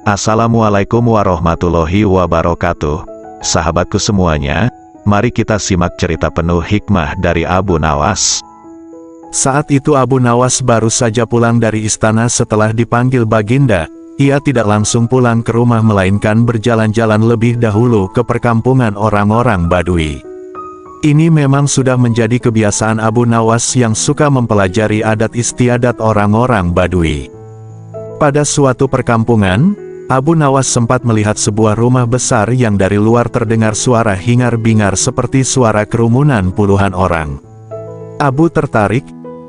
Assalamualaikum warahmatullahi wabarakatuh. Sahabatku semuanya, mari kita simak cerita penuh hikmah dari Abu Nawas. Saat itu Abu Nawas baru saja pulang dari istana setelah dipanggil Baginda. Ia tidak langsung pulang ke rumah melainkan berjalan-jalan lebih dahulu ke perkampungan orang-orang Badui. Ini memang sudah menjadi kebiasaan Abu Nawas yang suka mempelajari adat istiadat orang-orang Badui. Pada suatu perkampungan, Abu Nawas sempat melihat sebuah rumah besar yang dari luar terdengar suara hingar-bingar seperti suara kerumunan puluhan orang. Abu tertarik,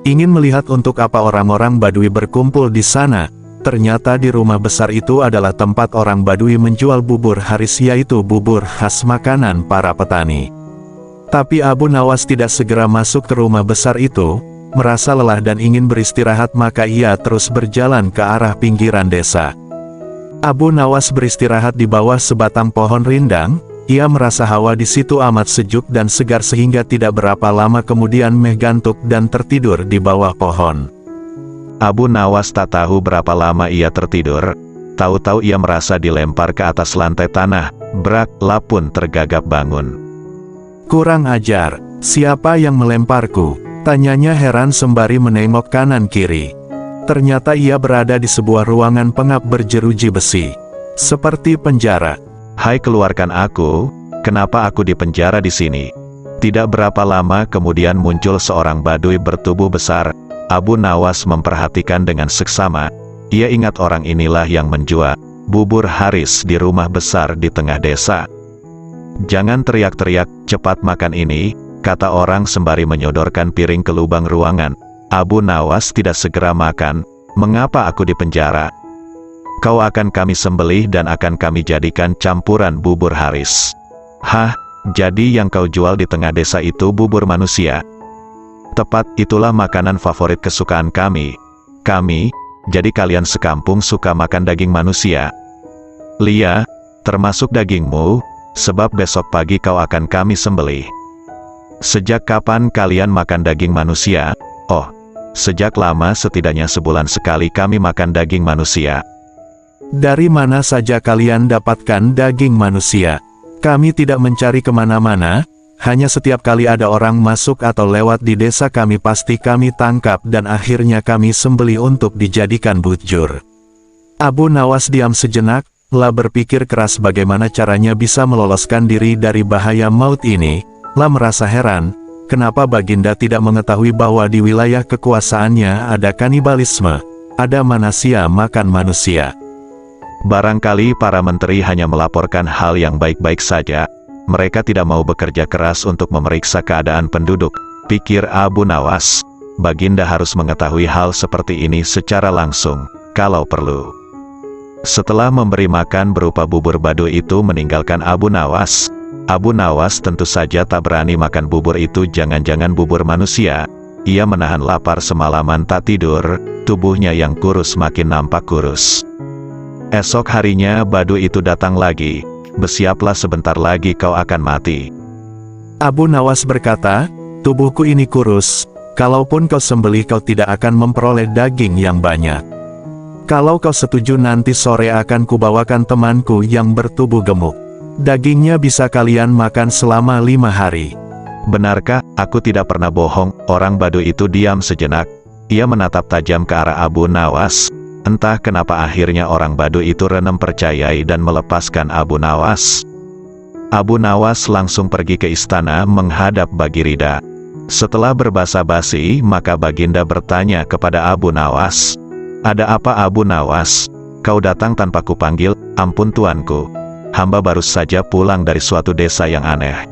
ingin melihat untuk apa orang-orang Badui berkumpul di sana. Ternyata di rumah besar itu adalah tempat orang Badui menjual bubur haris, yaitu bubur khas makanan para petani. Tapi Abu Nawas tidak segera masuk ke rumah besar itu. Merasa lelah dan ingin beristirahat, maka ia terus berjalan ke arah pinggiran desa. Abu Nawas beristirahat di bawah sebatang pohon rindang. Ia merasa hawa di situ amat sejuk dan segar sehingga tidak berapa lama kemudian gantuk dan tertidur di bawah pohon. Abu Nawas tak tahu berapa lama ia tertidur. Tahu-tahu ia merasa dilempar ke atas lantai tanah. Brak, lapun tergagap bangun. "Kurang ajar, siapa yang melemparku?" tanyanya heran sembari menengok kanan kiri. Ternyata ia berada di sebuah ruangan pengap berjeruji besi, seperti penjara. "Hai, keluarkan aku, kenapa aku dipenjara di sini?" Tidak berapa lama kemudian muncul seorang Badui bertubuh besar. Abu Nawas memperhatikan dengan seksama. Ia ingat orang inilah yang menjual bubur haris di rumah besar di tengah desa. "Jangan teriak-teriak, cepat makan ini," kata orang sembari menyodorkan piring ke lubang ruangan. Abu Nawas tidak segera makan. "Mengapa aku dipenjara? Kau akan kami sembelih dan akan kami jadikan campuran bubur haris." "Hah, jadi yang kau jual di tengah desa itu bubur manusia?" "Tepat, itulah makanan favorit kesukaan kami. Jadi kalian sekampung suka makan daging manusia?" "Lia, termasuk dagingmu, sebab besok pagi kau akan kami sembelih." "Sejak kapan kalian makan daging manusia?" "Oh, sejak lama, setidaknya sebulan sekali kami makan daging manusia." "Dari mana saja kalian dapatkan daging manusia?" "Kami tidak mencari kemana-mana. Hanya setiap kali ada orang masuk atau lewat di desa kami pasti kami tangkap dan akhirnya kami sembelih untuk dijadikan bujur." Abu Nawas diam sejenak, lah berpikir keras bagaimana caranya bisa meloloskan diri dari bahaya maut ini. Lah merasa heran, kenapa Baginda tidak mengetahui bahwa di wilayah kekuasaannya ada kanibalisme, ada manusia makan manusia. Barangkali para menteri hanya melaporkan hal yang baik-baik saja. Mereka tidak mau bekerja keras untuk memeriksa keadaan penduduk, pikir Abu Nawas. Baginda harus mengetahui hal seperti ini secara langsung, kalau perlu. Setelah memberi makan berupa bubur Badui itu meninggalkan Abu Nawas. Abu Nawas tentu saja tak berani makan bubur itu, jangan-jangan bubur manusia. Ia menahan lapar semalaman tak tidur, tubuhnya yang kurus makin nampak kurus. Esok harinya Badui itu datang lagi. "Bersiaplah, sebentar lagi kau akan mati." Abu Nawas berkata, "Tubuhku ini kurus, kalaupun kau sembelih kau tidak akan memperoleh daging yang banyak. Kalau kau setuju nanti sore akan kubawakan temanku yang bertubuh gemuk. Dagingnya bisa kalian makan selama 5 hari. "Benarkah?" "Aku tidak pernah bohong." Orang Badui itu diam sejenak. Ia menatap tajam ke arah Abu Nawas. Entah kenapa akhirnya orang Badui itu renem percayai dan melepaskan Abu Nawas. Abu Nawas langsung pergi ke istana menghadap Bagirida. Setelah berbasa-basi, maka Baginda bertanya kepada Abu Nawas, "Ada apa Abu Nawas? Kau datang tanpa kupanggil?" "Ampun tuanku, hamba baru saja pulang dari suatu desa yang aneh."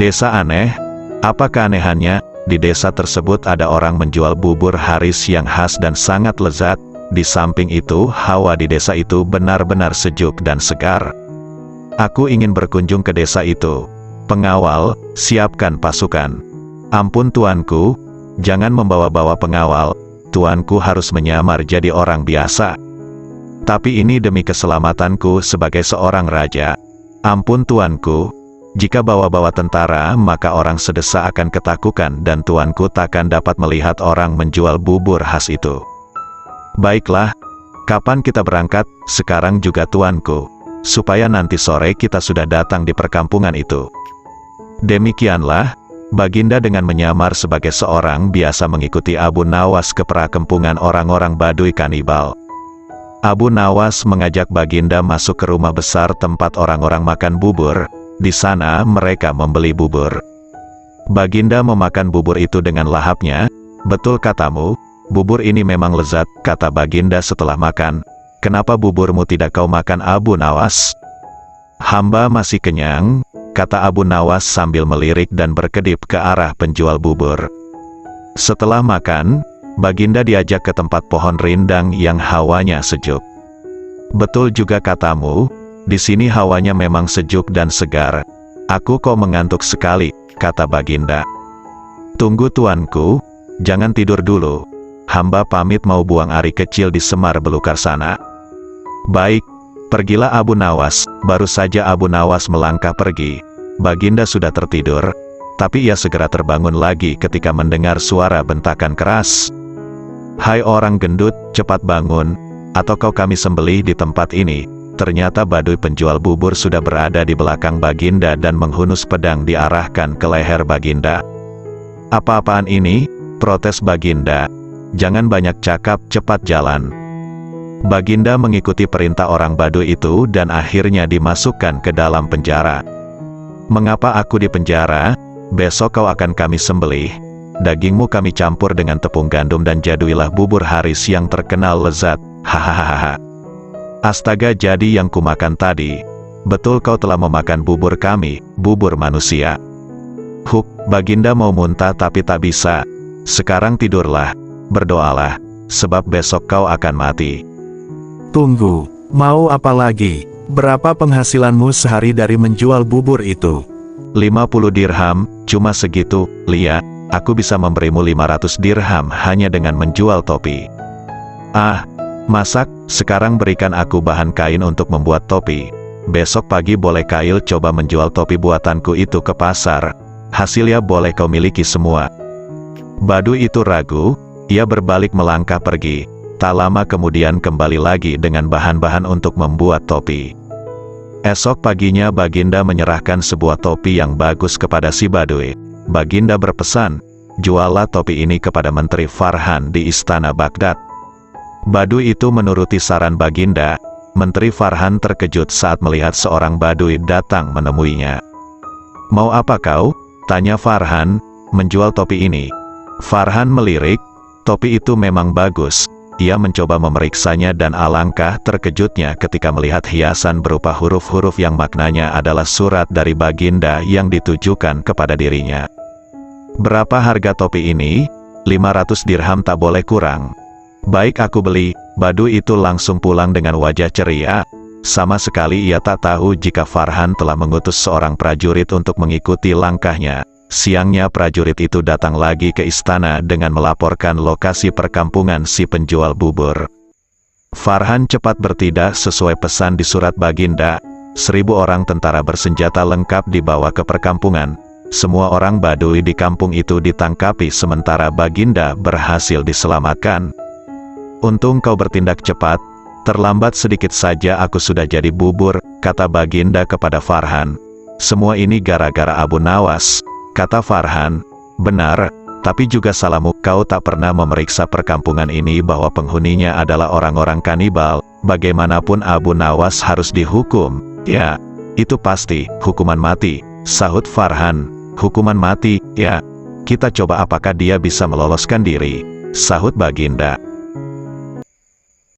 "Desa aneh? Apa keanehannya?" "Di desa tersebut ada orang menjual bubur haris yang khas dan sangat lezat. Di samping itu, hawa di desa itu benar-benar sejuk dan segar. Aku ingin berkunjung ke desa itu. Pengawal, siapkan pasukan." "Ampun tuanku, jangan membawa-bawa pengawal. Tuanku harus menyamar jadi orang biasa. Tapi ini demi keselamatanku sebagai seorang raja." "Ampun tuanku, jika bawa-bawa tentara maka orang sedesa akan ketakutan dan tuanku takkan dapat melihat orang menjual bubur khas itu." "Baiklah, Kapan kita berangkat? Sekarang juga tuanku. Supaya nanti sore kita sudah datang di perkampungan itu. Demikianlah, Baginda dengan menyamar sebagai seorang biasa mengikuti Abu Nawas ke perkampungan orang-orang Baduy kanibal. Abu Nawas mengajak Baginda masuk ke rumah besar tempat orang-orang makan bubur. Di sana mereka membeli bubur. Baginda memakan bubur itu dengan lahapnya. Betul katamu, bubur ini memang lezat, kata Baginda setelah makan. Kenapa buburmu tidak kau makan, Abu Nawas? Hamba masih kenyang, kata Abu Nawas sambil melirik dan berkedip ke arah penjual bubur. Setelah makan, Baginda diajak ke tempat pohon rindang yang hawanya sejuk. Betul juga katamu, di sini hawanya memang sejuk dan segar. Aku kok mengantuk sekali, kata Baginda. Tunggu tuanku, jangan tidur dulu. Hamba pamit mau buang ari kecil di Semar Belukar sana. Baik, pergilah Abu Nawas. Baru saja Abu Nawas melangkah pergi, Baginda sudah tertidur, tapi ia segera terbangun lagi ketika mendengar suara bentakan keras. Hai orang gendut, cepat bangun, atau kami sembelih di tempat ini. Ternyata Baduy penjual bubur sudah berada di belakang Baginda dan menghunus pedang diarahkan ke leher Baginda. Apa-apaan ini? Protes Baginda. Jangan banyak cakap, cepat jalan. Baginda mengikuti perintah orang Baduy itu dan akhirnya dimasukkan ke dalam penjara. Mengapa aku di penjara? Besok kau akan kami sembelih. Dagingmu kami campur dengan tepung gandum dan jaduilah bubur Haris yang terkenal lezat. Hahaha. Astaga, jadi yang kumakan tadi. Betul kau telah memakan bubur kami, bubur manusia. Huk, Baginda mau muntah tapi tak bisa. Sekarang tidurlah, berdoalah, sebab besok kau akan mati. Tunggu, mau apa lagi? Berapa penghasilanmu sehari dari menjual bubur itu? 50 dirham, cuma segitu, Lia. Aku bisa memberimu 500 dirham hanya dengan menjual topi. Ah, masak, sekarang berikan aku bahan kain untuk membuat topi. Besok pagi boleh Kail coba menjual topi buatanku itu ke pasar. Hasilnya boleh kau miliki semua. Baduy itu ragu, ia berbalik melangkah pergi. Tak lama kemudian kembali lagi dengan bahan-bahan untuk membuat topi. Esok paginya Baginda menyerahkan sebuah topi yang bagus kepada si Baduy. Baginda berpesan, juallah topi ini kepada Menteri Farhan di Istana Baghdad. Baduy itu menuruti saran Baginda. Menteri Farhan terkejut saat melihat seorang Baduy datang menemuinya. Mau apa kau? Tanya Farhan. Menjual topi ini. Farhan melirik, topi itu memang bagus. Ia mencoba memeriksanya dan alangkah terkejutnya ketika melihat hiasan berupa huruf-huruf yang maknanya adalah surat dari Baginda yang ditujukan kepada dirinya. Berapa harga topi ini? 500 dirham, tak boleh kurang. Baik, aku beli. Baduy itu langsung pulang dengan wajah ceria. Sama sekali ia tak tahu jika Farhan telah mengutus seorang prajurit untuk mengikuti langkahnya. Siangnya prajurit itu datang lagi ke istana dengan melaporkan lokasi perkampungan si penjual bubur. Farhan cepat bertindak sesuai pesan di surat Baginda. 1000 orang tentara bersenjata lengkap dibawa ke perkampungan. Semua orang Baduy di kampung itu ditangkapi sementara Baginda berhasil diselamatkan. Untung kau bertindak cepat, terlambat sedikit saja aku sudah jadi bubur, kata Baginda kepada Farhan. Semua ini gara-gara Abu Nawas, kata Farhan. Benar, tapi juga salahmu, kau tak pernah memeriksa perkampungan ini bahwa penghuninya adalah orang-orang kanibal. Bagaimanapun Abu Nawas harus dihukum. Ya, itu pasti, hukuman mati, sahut Farhan. Hukuman mati, ya. Kita coba apakah dia bisa meloloskan diri, sahut Baginda.